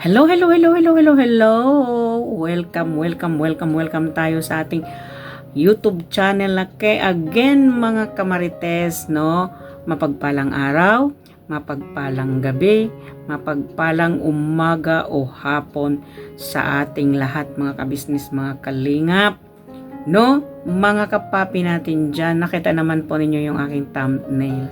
Hello, hello, hello, hello, hello, hello. Welcome tayo sa ating YouTube channel na kay again mga kamarites, no? Mapagpalang araw, mapagpalang gabi, mapagpalang umaga o hapon sa ating lahat mga kabisnes, mga kalingap, no? Mga kapapi natin dyan, nakita naman po ninyo yung aking thumbnail.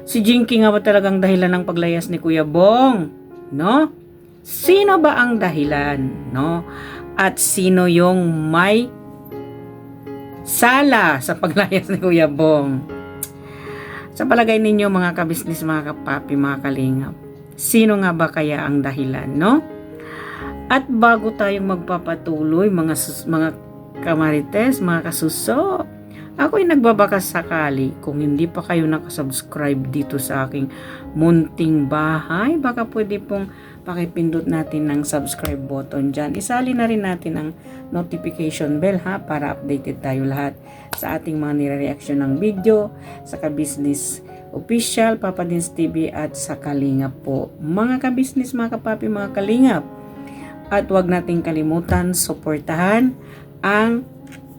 Si Jinky nga ba talagang dahilan ng paglayas ni Kuya Bong? No? Sino ba ang dahilan, no? At sino yung may sala sa paglayas ni Kuya Bong? Sa palagay ninyo mga kabisnes, mga kapapi, mga kalingap, sino nga ba kaya ang dahilan, no? At bago tayong magpapatuloy, mga kamarites, mga kasuso, ako'y nagbabakas sakali kung hindi pa kayo nakasubscribe dito sa aking munting bahay, baka pwede pong pakipindot natin ng subscribe button dyan. Isali na rin natin ang notification bell ha, para updated tayo lahat sa ating mga nire-reaction ng video, sa Kabisnes Official, Papa Dins TV at sa Kalingap po. Mga kabisnes, mga kapapi, mga kalingap. At huwag nating kalimutan, suportahan ang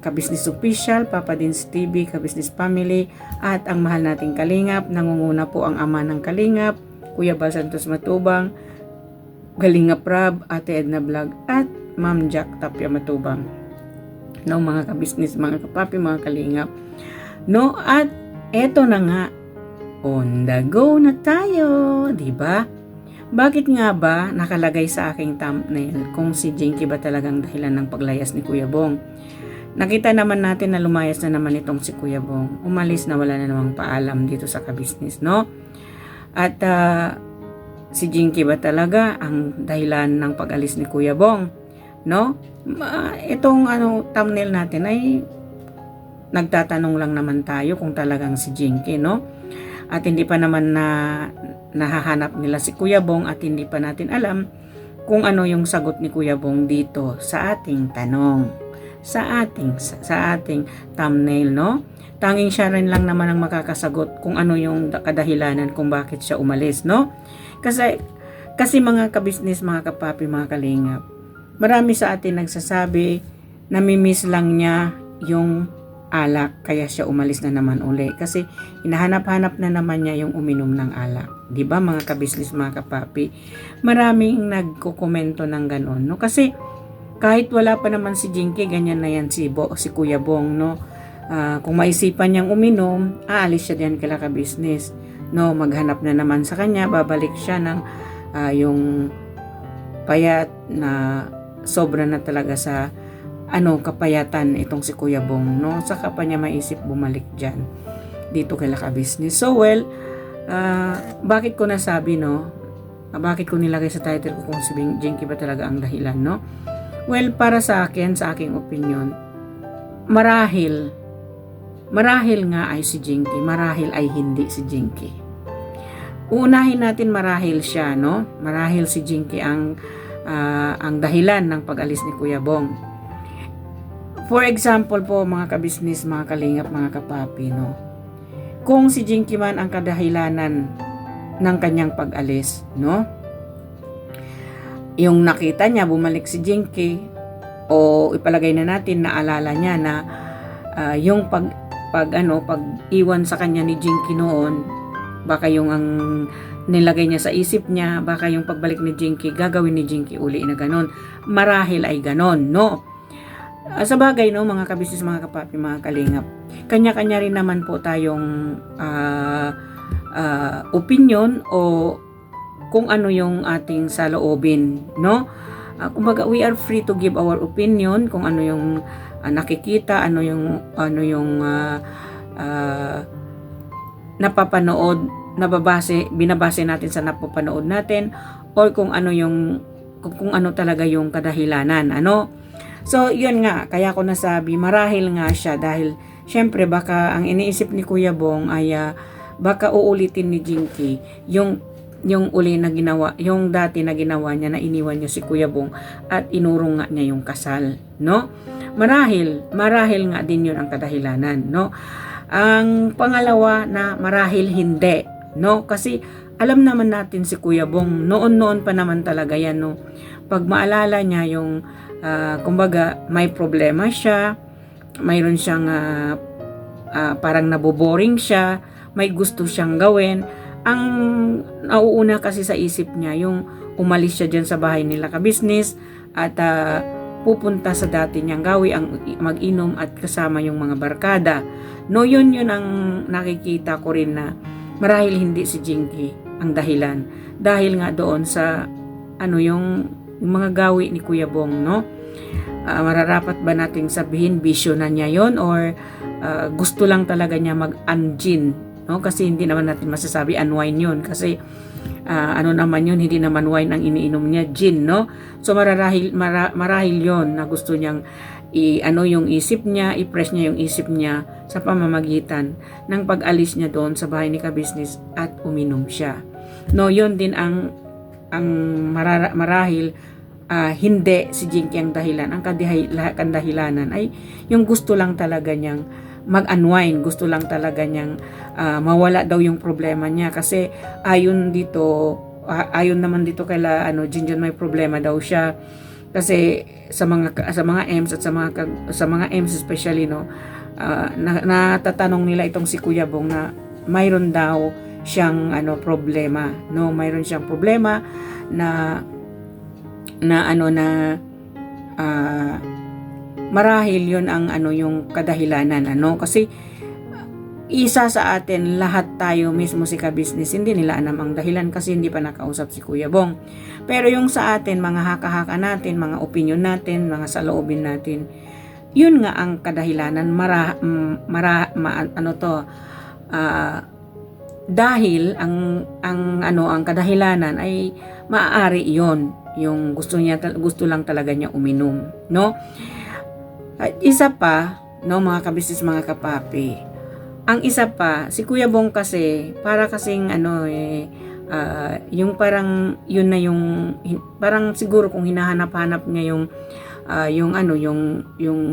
Kabisnes Official, Papa Dins TV, Kabisnes Family, at ang mahal nating Kalingap. Nangunguna po ang ama ng Kalingap, Kuya Bal Santos Matubang, Kalingap Rab, Ate Edna Vlog, at Ma'am Jack Tapia Matubang. No, mga kabisnes, mga kapapi, mga Kalingap. No, at eto na nga, on the go na tayo, di ba? Bakit nga ba nakalagay sa aking thumbnail kung si Jinky ba talagang dahilan ng paglayas ni Kuya Bong? Nakita naman natin na lumayas na naman itong si Kuya Bong. Umalis na, wala na namang paalam dito sa kabisnes, no? At si Jinky ba talaga ang dahilan ng pag-alis ni Kuya Bong, no? Itong thumbnail natin ay nagtatanong lang naman tayo kung talagang si Jinky, no? At hindi pa naman nahahanap nila si Kuya Bong at hindi pa natin alam kung ano yung sagot ni Kuya Bong dito sa ating tanong. Sa ating thumbnail, no? Tanging siya rin lang naman ang makakasagot kung ano yung kadahilanan kung bakit siya umalis, no? Kasi mga kabisnes, mga kapapi, mga kalingap, marami sa atin nagsasabi namimiss lang niya yung alak kaya siya umalis na naman uli kasi hinahanap-hanap na naman niya yung uminom ng alak, 'di ba mga kabisnes, mga kapapi? Maraming nagkokomento ng ganon, no? Kasi kahit wala pa naman si Jinky, ganyan na yan si Kuya Bong, no? Kung maisipan niyang uminom, aalis siya diyan kila kabisnes, no? Maghanap na naman sa kanya, babalik siya ng yung payat na sobra na talaga sa kapayatan itong si Kuya Bong, no? Saka pa niya maisip bumalik diyan dito kila kabisnes. So well, bakit ko nasabi, no? Bakit ko nilagay sa title ko kung si Jinky ba talaga ang dahilan, no? Well, para sa akin, sa aking opinion, marahil nga ay si Jinky, marahil ay hindi si Jinky. Uunahin natin marahil siya, no? Marahil si Jinky ang dahilan ng pag-alis ni Kuya Bong. For example po, mga kabisnes, mga kalingap, mga kapapi, no? Kung si Jinky man ang kadahilanan ng kanyang pag-alis, no? Yung nakita niya, bumalik si Jinky, o ipalagay na natin, naalala niya na yung pag-iwan sa kanya ni Jinky noon, baka yung ang nilagay niya sa isip niya, baka yung pagbalik ni Jinky, gagawin ni Jinky uli na ganon. Marahil ay ganon, no? Sa bagay, no, mga kabisnes, mga kapapi, mga kalingap, kanya-kanya rin naman po tayong opinion o kung ano yung ating saloobin, no? Kumbaga, we are free to give our opinion kung ano yung nakikita, ano yung napapanood, binabase natin sa napapanood natin, or kung ano talaga yung kadahilanan, ano? So, yun nga, kaya ko nasabi, marahil nga siya dahil syempre baka ang iniisip ni Kuya Bong ay baka uulitin ni Jinky yung uli na ginawa, yung dati na ginawa niya na iniwan niya si Kuya Bong at inurong nga niya yung kasal, no? Marahil nga din yun ang kadahilanan, no? Ang pangalawa na marahil hindi, no? Kasi alam naman natin si Kuya Bong, noon-noon pa naman talaga yan, no? Pag maalala niya yung, kumbaga, may problema siya, mayroon siyang parang naboboring siya, may gusto siyang gawin, ang nauuna kasi sa isip niya yung umalis siya dyan sa bahay nila ka-business at pupunta sa dati niyang gawi ang mag-inom at kasama yung mga barkada. No, yun ang nakikita ko rin na marahil hindi si Jinky ang dahilan. Dahil nga doon sa yung mga gawi ni Kuya Bong, no? Mararapat ba nating sabihin bisyo na niya yon or gusto lang talaga niya mag-unjin, no? Kasi hindi naman natin masasabi unwine yun kasi naman yun, hindi naman wine ang iniinom niya, gin, no? So marahil yon na gusto niyang yung isip niya, i-press niya yung isip niya sa pamamagitan ng pag-alis niya doon sa bahay ni ka-business at uminom siya. No, yon din ang marahil hindi si Jinky ang dahilan. Ang kandahilanan ay yung gusto lang talaga niyang mag-unwind, gusto lang talaga niyang mawala daw yung problema niya kasi ayon naman dito kaila Jinjan, may problema daw siya kasi sa mga M's at sa mga M's especially, no, natatanong nila itong si Kuya Bong na mayroon daw siyang problema, no, mayroon siyang problema na marahil yun ang yung kadahilanan, kasi isa sa atin, lahat tayo mismo si ka-business, hindi nila alam ang dahilan kasi hindi pa nakausap si Kuya Bong. Pero yung sa atin, mga haka-haka natin, mga opinion natin, mga saloobin natin, yun nga ang kadahilanan. Dahil ang kadahilanan ay maaari yon yung gusto lang talaga niya uminom, no? At isa pa, no, mga ka-business, mga kapapi, ang isa pa, si Kuya Bong kasi, para kasing yung parang, yun na yung, parang siguro kung hinahanap-hanap niya yung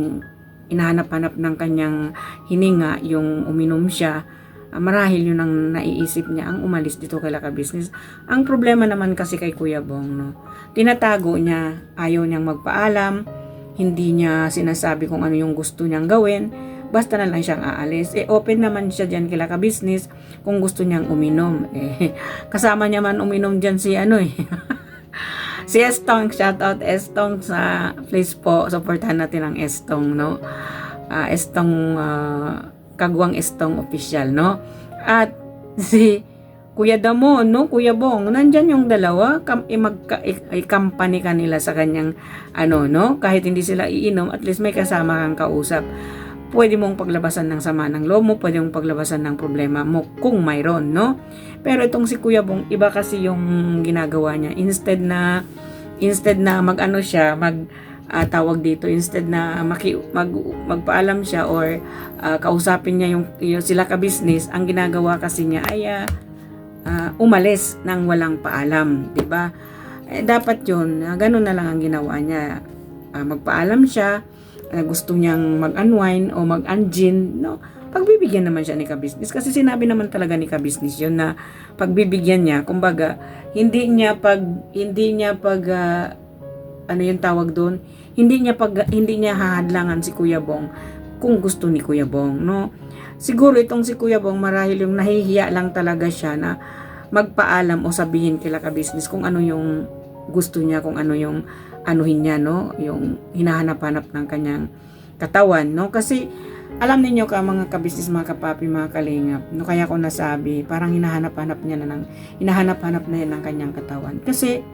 hinahanap-hanap ng kanyang hininga, yung uminom siya, marahil yun ang naiisip niya, ang umalis dito kay ka-business. Ang problema naman kasi kay Kuya Bong, no, tinatago niya, ayaw niyang magpaalam, hindi niya sinasabi kung ano yung gusto niyang gawin, basta na lang siyang aalis. Open naman siya dyan kila ka-business kung gusto niyang uminom. Kasama niya man uminom dyan si si Estong. Shout out Estong, please po, supportahan natin ang Estong, no? Estong, Kagwang Estong official, no? At si Kuya Damo, no? Kuya Bong, nandyan yung dalawa, company kanila sa kanyang, no? Kahit hindi sila iinom, at least may kasama kang kausap. Pwede mong paglabasan ng sama ng loob mo, pwede mong paglabasan ng problema mo kung mayroon, no? Pero itong si Kuya Bong, iba kasi yung ginagawa niya. Instead na tawag dito, instead na magpaalam siya or kausapin niya yung sila ka-business, ang ginagawa kasi niya ay umalis nang walang paalam, 'di ba? Dapat 'yun, ganun na lang ang ginawa niya. Magpaalam siya, gusto niyang mag-unwind o mag-unjin, no? Pagbibigyan naman siya ni ka-business kasi sinabi naman talaga ni ka-business 'yun na pagbibigyan niya, kumbaga hindi niya yung tawag doon, hindi niya hahadlangan si Kuya Bong kung gusto ni Kuya Bong, no? Siguro itong si Kuya Bong marahil yung nahihiya lang talaga siya na magpaalam o sabihin kila ka-business kung ano yung gusto niya, kung ano yung anuhin niya, no? Yung hinahanap-hanap ng kanyang katawan, no? Kasi alam niyo mga ka-business, mga kapapi, mga kalingap, no, kaya ko nasabi, parang hinahanap-hanap na yan ng kanyang katawan. Kasi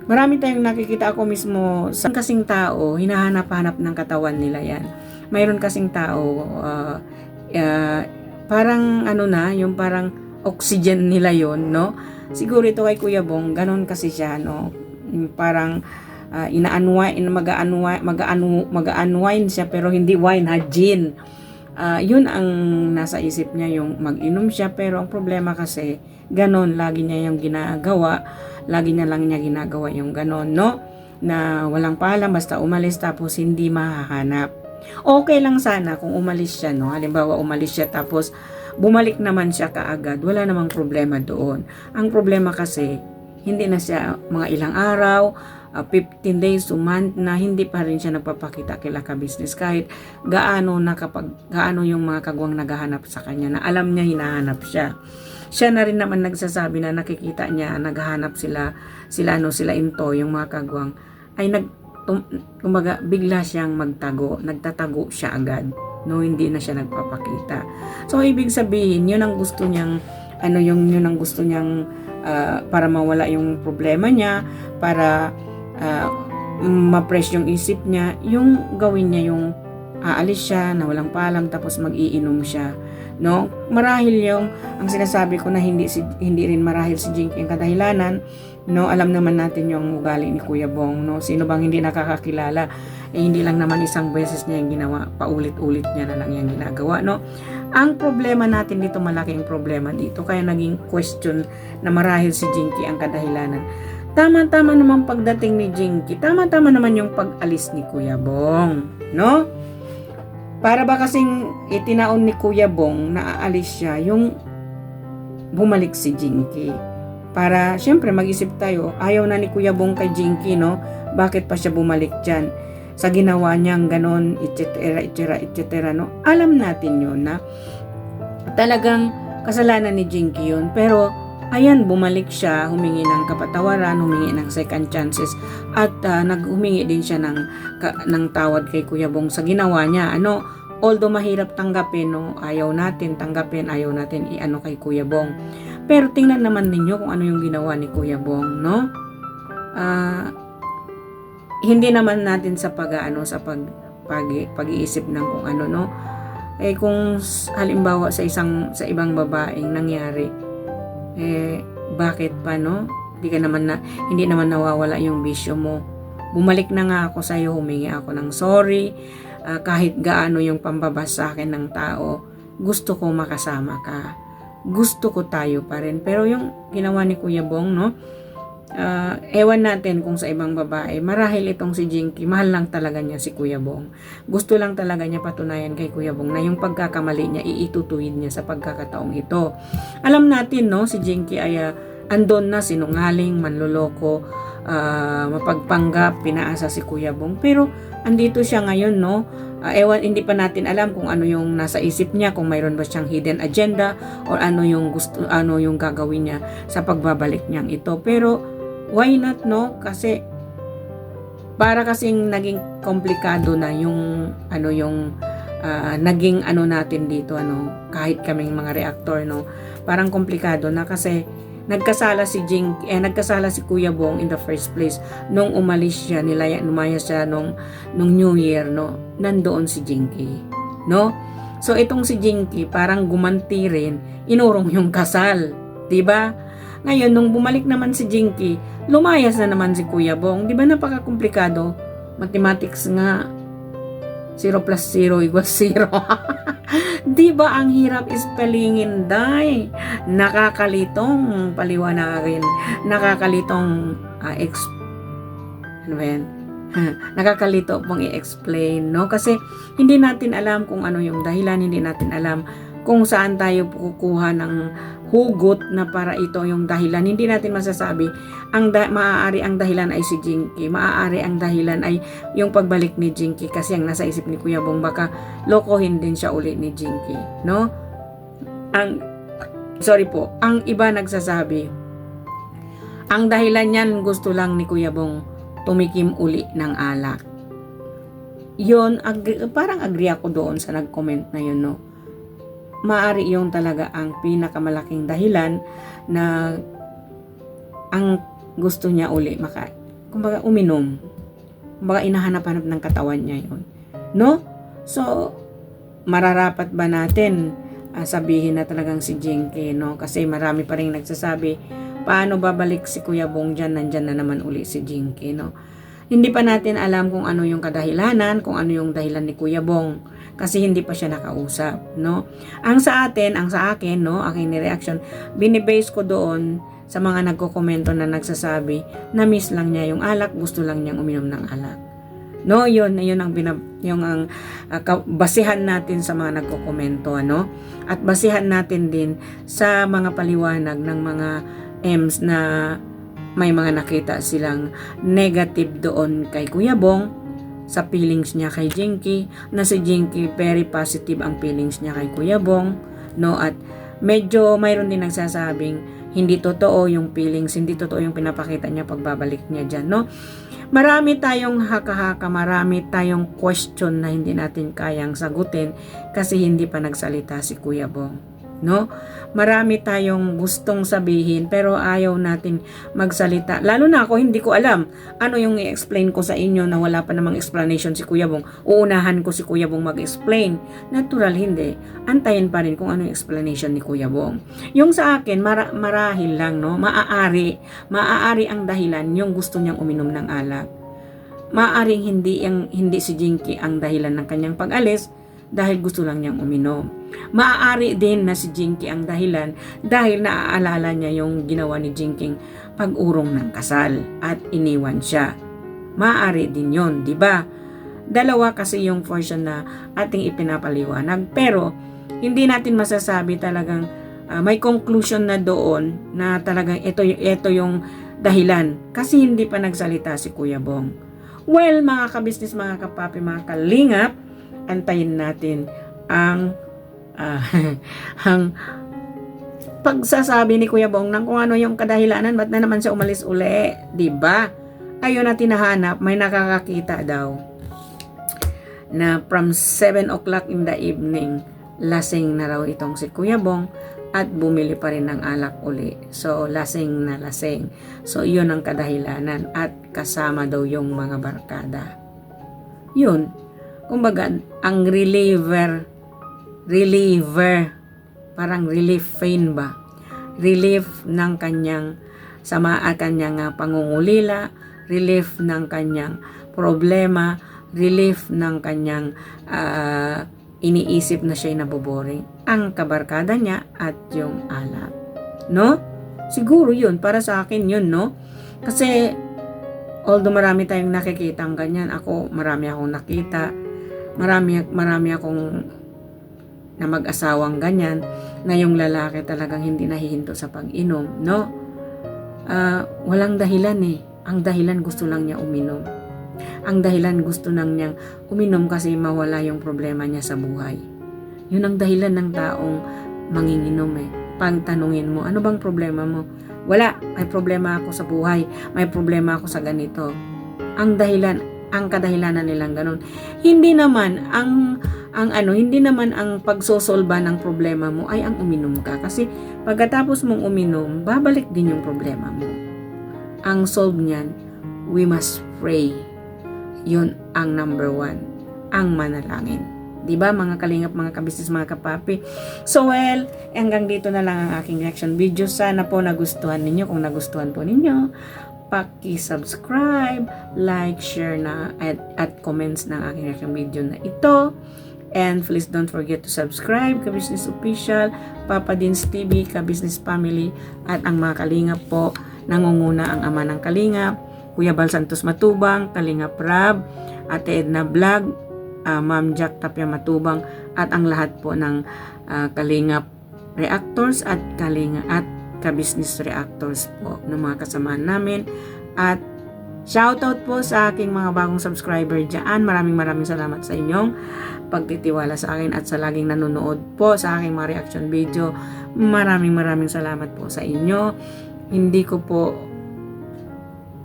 marami tayong nakikita, ako mismo, sa kasing tao, hinahanap-hanap ng katawan nila yan. Mayroon kasing tao, parang yung parang oxygen nila yon, no? Siguro ito kay Kuya Bong, ganun kasi siya, no? Parang mag-unwind siya, pero hindi wine, gin. Yun ang nasa isip niya, yung mag-inom siya, pero ang problema kasi, ganon, lagi niya yung ginagawa, lagi niya lang ginagawa yung ganon, no? Na walang paalam, basta umalis tapos hindi mahahanap. Okay lang sana kung umalis siya, no? Halimbawa, umalis siya tapos bumalik naman siya kaagad, wala namang problema doon. Ang problema kasi, hindi na siya mga ilang araw, 15 days to month na hindi pa rin siya nagpapakita kila ka-business kahit gaano yung mga kagwang naghahanap sa kanya na alam niya hinahanap siya. Siya na rin naman nagsasabi na nakikita niya naghahanap sila into yung mga kagwang ay kumbaga bigla siyang nagtatago siya agad, no, hindi na siya nagpapakita. So ibig sabihin yun ang gusto niyang para mawala yung problema niya, para ma-press yung isip niya, yung gawin niya yung aalis siya na walang paalam tapos mag-iinom siya, no? Marahil yung ang sinasabi ko na hindi rin marahil si Jinky ang kadahilanan, no? Alam naman natin yung ugali ni Kuya Bong, no? Sino bang hindi nakakakilala? Hindi lang naman isang beses niya yung ginawa, paulit-ulit niya na lang yung ginagawa, no? Ang problema natin dito, malaking problema dito, kaya naging question na marahil si Jinky ang kadahilanan. Tama-tama naman pagdating ni Jinky, tama-tama naman yung pag-alis ni Kuya Bong, no? Para ba kasing itinaon ni Kuya Bong na aalis siya yung bumalik si Jinky. Para syempre mag-isip tayo, ayaw na ni Kuya Bong kay Jinky, no? Bakit pa siya bumalik dyan? Sa ginawa niyang ganon, etc., no? Alam natin yun na talagang kasalanan ni Jinky yun. Pero, ayan, bumalik siya, humingi ng kapatawaran, humingi ng second chances, at naghumingi din siya ng tawad kay Kuya Bong sa ginawa niya. Although mahirap tanggapin, no? Ayaw natin tanggapin, ayaw natin kay Kuya Bong. Pero tingnan naman ninyo kung ano yung ginawa ni Kuya Bong, no? Hindi naman natin sa pag-iisip ng kung ano, no? Kung halimbawa sa ibang babaeng nangyari, bakit pa, no? Hindi naman nawawala yung bisyo mo. Bumalik na nga ako sa iyo, humingi ako ng sorry, kahit gaano yung pambabas sa akin ng tao, gusto ko makasama ka. Gusto ko tayo pa rin. Pero yung ginawa ni Kuya Bong, no? Ewan natin kung sa ibang babae, marahil itong si Jinky, mahal lang talaga niya si Kuya Bong. Gusto lang talaga niya patunayan kay Kuya Bong na yung pagkakamali niya, iitutuwid niya sa pagkakataong ito. Alam natin, no, si Jinky ay andon na, sinungaling, manloloko, mapagpanggap, pinaasa si Kuya Bong. Pero andito siya ngayon, no? Hindi pa natin alam kung ano yung nasa isip niya, kung mayroon ba siyang hidden agenda or ano yung gagawin niya sa pagbabalik niyang ito. Pero why not, no? Kasi para kasing naging komplikado na yung naging natin dito, kahit kaming mga reactor, no? Parang komplikado na kasi nagkasala si Kuya Bong in the first place nung umalis siya, lumayas siya nung New Year, no? Nandoon si Jinky, no? So itong si Jinky parang gumanti rin, inurong yung kasal, 'di ba? Ngayon nung bumalik naman si Jinky, lumayas na naman si Kuya Bong, 'di ba? Napaka-komplikado. Mathematics nga, 0 plus 0 equals 0. Di ba ang hirap spellingin, day? Nakakalitong paliwanagin. Nakakalitong nakakalito pong i-explain, no? Kasi hindi natin alam kung ano yung dahilan, hindi natin alam kung saan tayo kukuha ng hugot na para ito yung dahilan. Hindi natin masasabi maaari ang dahilan ay si Jinky, maaari ang dahilan ay yung pagbalik ni Jinky, kasi ang nasa isip ni Kuya Bong baka lokohin din siya ulit ni Jinky, no? Ang iba nagsasabi ang dahilan niyan, gusto lang ni Kuya Bong tumikim uli ng alak. Yun, parang agree ako doon sa nag-comment na yun, no? Maaari yung talaga ang pinakamalaking dahilan na ang gusto niya uli kumbaga uminom. Kumbaga inahanap-hanap ng katawan niya yun, no? So, mararapat ba natin sabihin na talagang si Jinky, no? Kasi marami pa rin nagsasabi, paano babalik si Kuya Bong dyan, nandyan na naman uli si Jinky, no? Hindi pa natin alam kung ano yung kadahilanan, kung ano yung dahilan ni Kuya Bong, kasi hindi pa siya nakausap, no? Ang sa akin, no, aking reaction, binibase ko doon sa mga nagkokomento na nagsasabi na miss lang niya yung alak, gusto lang niyang uminom ng alak. No, yun ang basehan natin sa mga nagkokomento, ano? At basehan natin din sa mga paliwanag ng mga M's na may mga nakita silang negative doon kay Kuya Bong sa feelings niya kay Jinky, na si Jinky very positive ang feelings niya kay Kuya Bong, no? At medyo mayroon din nagsasabing hindi totoo yung feelings, hindi totoo yung pinapakita niya pagbabalik niya dyan, no? Marami tayong haka-haka, marami tayong question na hindi natin kayang sagutin kasi hindi pa nagsalita si Kuya Bong, no? Marami tayong gustong sabihin pero ayaw natin magsalita. Lalo na ako, hindi ko alam ano yung i-explain ko sa inyo na wala pa namang explanation si Kuya Bong. Uunahan ko si Kuya Bong mag-explain. Natural, hindi. Antayin pa rin kung ano yung explanation ni Kuya Bong. Yung sa akin, marahil lang, no? Maaari ang dahilan yung gusto niyang uminom ng alak. Maaaring hindi si Jinky ang dahilan ng kanyang pag-alis dahil gusto lang niyang uminom. Maaari din na si Jinky ang dahilan dahil naaalala niya yung ginawa ni Jinky pag-urong ng kasal at iniwan siya. Maaari din yon, di ba? Dalawa kasi yung version na ating ipinapaliwanag, pero hindi natin masasabi talagang may conclusion na doon na talagang ito yung dahilan kasi hindi pa nagsalita si Kuya Bong. Well, mga kabisnes, mga kapapi, mga kalingap, antayin natin ang ang pagsasabi ni Kuya Bong ng kung ano yung kadahilanan, ba't na naman siya umalis uli, di ba? Ayun na tinahanap, may nakakakita daw na from 7 o'clock in the evening, lasing na raw itong si Kuya Bong at bumili pa rin ng alak uli. So, lasing na lasing. So, yun ang kadahilanan at kasama daw yung mga barkada. Yun. Kumbaga, ang reliever, parang relief pain ba? Relief ng kanyang kanyang pangungulila, relief ng kanyang problema, relief ng kanyang iniisip na siya'y naboboring. Ang kabarkada niya at yung alak. No? Siguro yun, para sa akin yun, no? Kasi, although marami tayong nakikita ang ganyan, marami akong nakita, marami akong na mag-asawang ganyan, na yung lalaki talagang hindi nahihinto sa pag-inom, no? Walang dahilan eh. Ang dahilan gusto lang niya uminom. Ang dahilan gusto lang niyang uminom kasi mawala yung problema niya sa buhay. Yun ang dahilan ng taong manginginom eh. Pag tanungin mo, ano bang problema mo? Wala, may problema ako sa buhay, may problema ako sa ganito. Ang kadahilanan nilang ganun. Hindi naman ang pagsosolba ng problema mo ay ang uminom ka. Kasi pagkatapos mong uminom, babalik din yung problema mo. Ang solve niyan, we must pray. Yun ang number 1, ang manalangin. Diba mga kalingap, mga kabisnes, mga kapapi? So well, hanggang dito na lang ang aking reaction video. Sana po nagustuhan ninyo. Kung nagustuhan po ninyo, paki-subscribe, like, share na at comments ng aking reaction video na ito. And please don't forget to subscribe, Kabisnes Official, Papa Dins TV, Kabisnes Family, at ang mga kalingap po, nangunguna ang ama ng kalingap, Kuya Bal Santos Matubang, Kalingap Rab, Ate Edna Vlog, Ma'am Jack Tapia Matubang, at ang lahat po ng Kalingap Reactors at Kabisnes Reactors po ng mga kasamahan namin. At shoutout po sa aking mga bagong subscriber dyan. Maraming salamat sa inyong pagtitiwala sa akin at sa laging nanonood po sa aking mga reaction video. Maraming salamat po sa inyo. Hindi ko po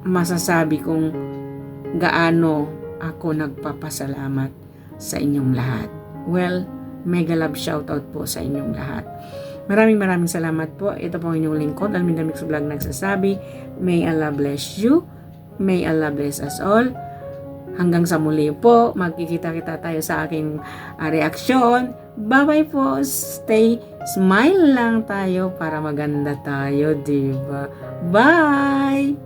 masasabi kung gaano ako nagpapasalamat sa inyong lahat. Well, mega love shoutout po sa inyong lahat. Maraming salamat po. Ito po ang inyong lingkod, Alminda Mix Vlog, nagsasabi, may Allah bless you. May Allah bless us all. Hanggang sa muli po, magkikita-kita tayo sa aking reaksyon. Bye-bye po. Stay smile lang tayo para maganda tayo, diba? Bye!